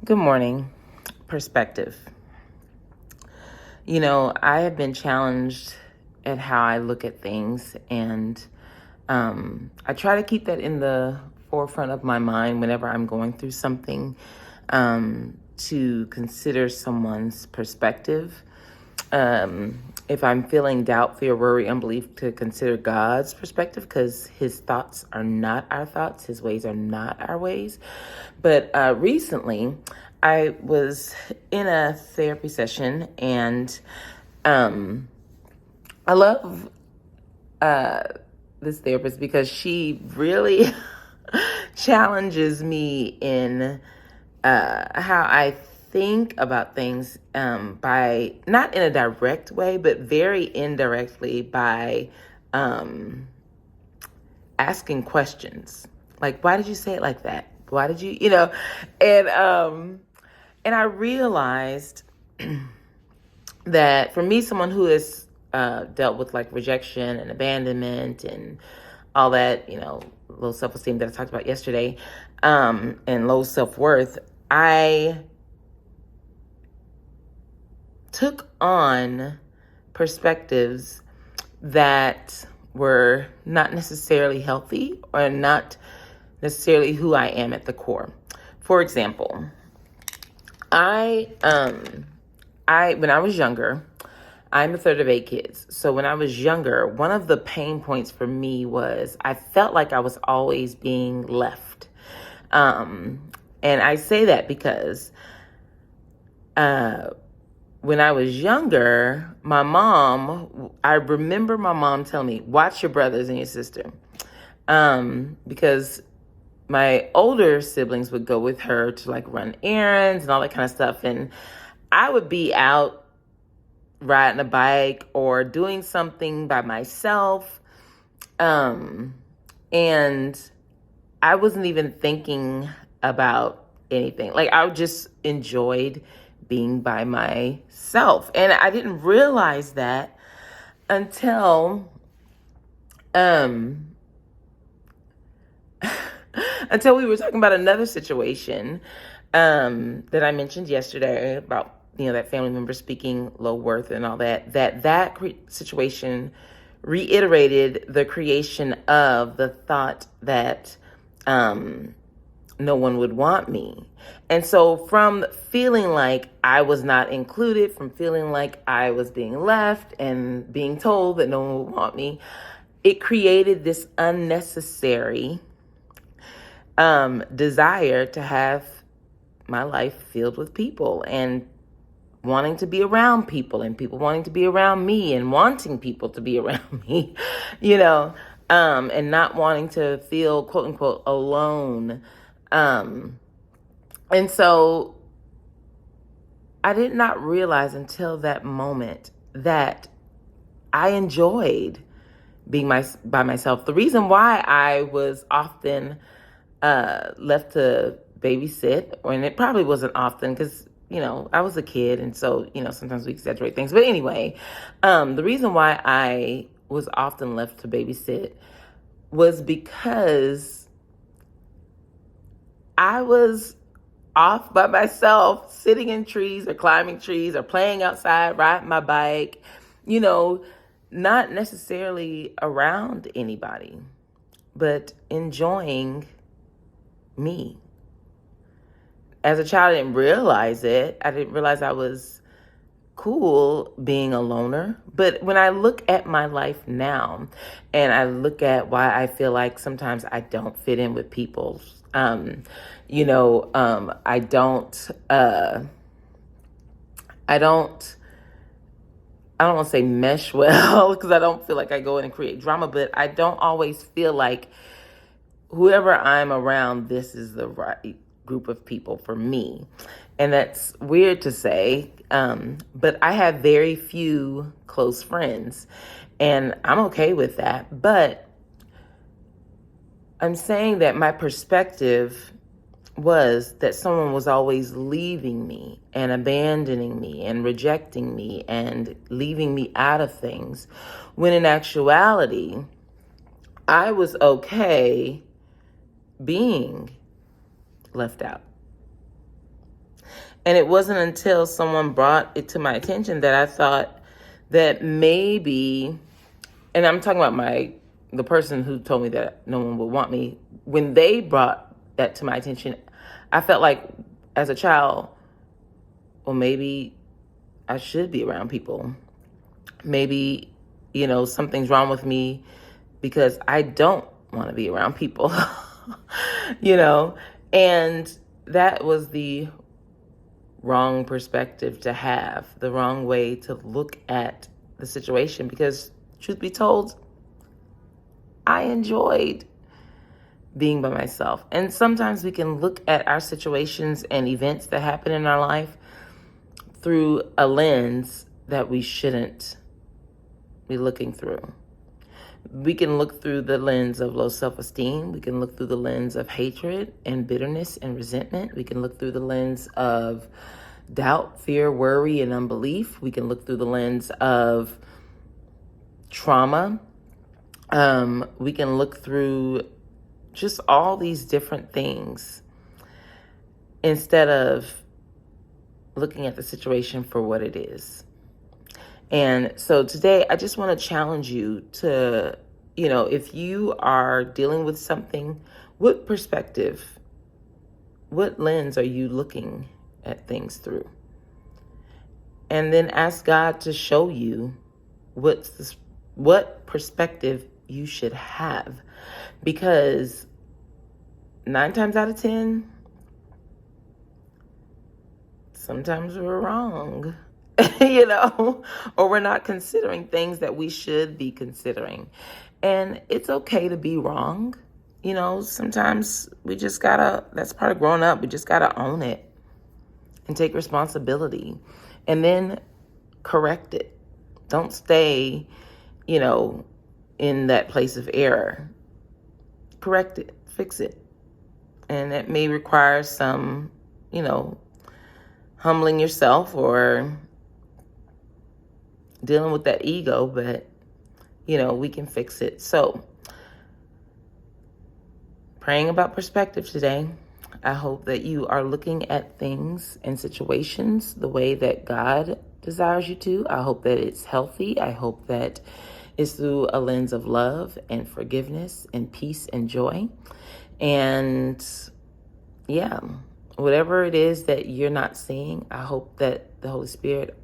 Good morning. Perspective. I have been challenged at how I look at things, and I try to keep that in the forefront of my mind whenever I'm going through something, to consider someone's perspective. If I'm feeling doubt, fear, worry, unbelief, to consider God's perspective, because his thoughts are not our thoughts, his ways are not our ways. But recently, I was in a therapy session, and I love this therapist because she really challenges me in how I think about things, by not in a direct way, but very indirectly by asking questions. Like, why did you say it like that? Why did you? And I realized that for me, someone who has dealt with like rejection and abandonment and all that, low self-esteem that I talked about yesterday, and low self-worth, I took on perspectives that were not necessarily healthy or not necessarily who I am at the core. For example, I when I was younger, I'm the third of 8 kids. So when I was younger, one of the pain points for me was I felt like I was always being left. And I say that because when I was younger, I remember my mom telling me, watch your brothers and your sister. Because my older siblings would go with her to like run errands and all that kind of stuff. And I would be out riding a bike or doing something by myself. And I wasn't even thinking about anything. Like, I just enjoyed being by myself. And I didn't realize that until until we were talking about another situation that I mentioned yesterday about, that family member speaking low worth and all that, situation reiterated the creation of the thought that no one would want me. And so from feeling like I was not included, from feeling like I was being left and being told that no one would want me, it created this unnecessary desire to have my life filled with people and wanting to be around people and people wanting to be around me and wanting people to be around me, and not wanting to feel quote unquote alone. And so I did not realize until that moment that I enjoyed being by myself. The reason why I was often left to babysit, and it probably wasn't often because, I was a kid, and so, sometimes we exaggerate things. But anyway, the reason why I was often left to babysit was because I was off by myself, sitting in trees or climbing trees or playing outside, riding my bike, not necessarily around anybody, but enjoying me. As a child, I didn't realize it. I didn't realize I was cool being a loner. But when I look at my life now and I look at why I feel like sometimes I don't fit in with people, I don't want to say mesh well because I don't feel like I go in and create drama, but I don't always feel like whoever I'm around, this is the right group of people for me. And that's weird to say, but I have very few close friends, and I'm okay with that. But I'm saying that my perspective was that someone was always leaving me and abandoning me and rejecting me and leaving me out of things, when in actuality, I was okay being left out. And it wasn't until someone brought it to my attention that I thought that maybe, and I'm talking about the person who told me that no one would want me. When they brought that to my attention, I felt like as a child, well, maybe I should be around people. Maybe, something's wrong with me because I don't want to be around people, and that was the wrong perspective to have, the wrong way to look at the situation, because truth be told, I enjoyed being by myself. And sometimes we can look at our situations and events that happen in our life through a lens that we shouldn't be looking through. We can look through the lens of low self-esteem. We can look through the lens of hatred and bitterness and resentment. We can look through the lens of doubt, fear, worry, and unbelief. We can look through the lens of trauma. We can look through just all these different things instead of looking at the situation for what it is. And so today, I just want to challenge you to, if you are dealing with something, what perspective, what lens are you looking at things through? And then ask God to show you what perspective you should have. Because 9 times out of 10, sometimes we're wrong. Or we're not considering things that we should be considering. And it's okay to be wrong. Sometimes we just that's part of growing up. We just gotta own it and take responsibility and then correct it. Don't stay, in that place of error. Correct it, fix it. And it may require some, humbling yourself or dealing with that ego, but we can fix it. So, praying about perspective today. I hope that you are looking at things and situations the way that God desires you to. I hope that it's healthy. I hope that it's through a lens of love and forgiveness and peace and joy. And yeah, whatever it is that you're not seeing, I hope that the Holy Spirit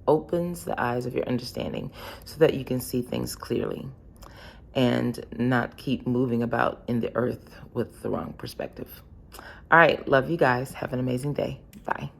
opens the eyes of your understanding so that you can see things clearly and not keep moving about in the earth with the wrong perspective. All right, love you guys. Have an amazing day. Bye.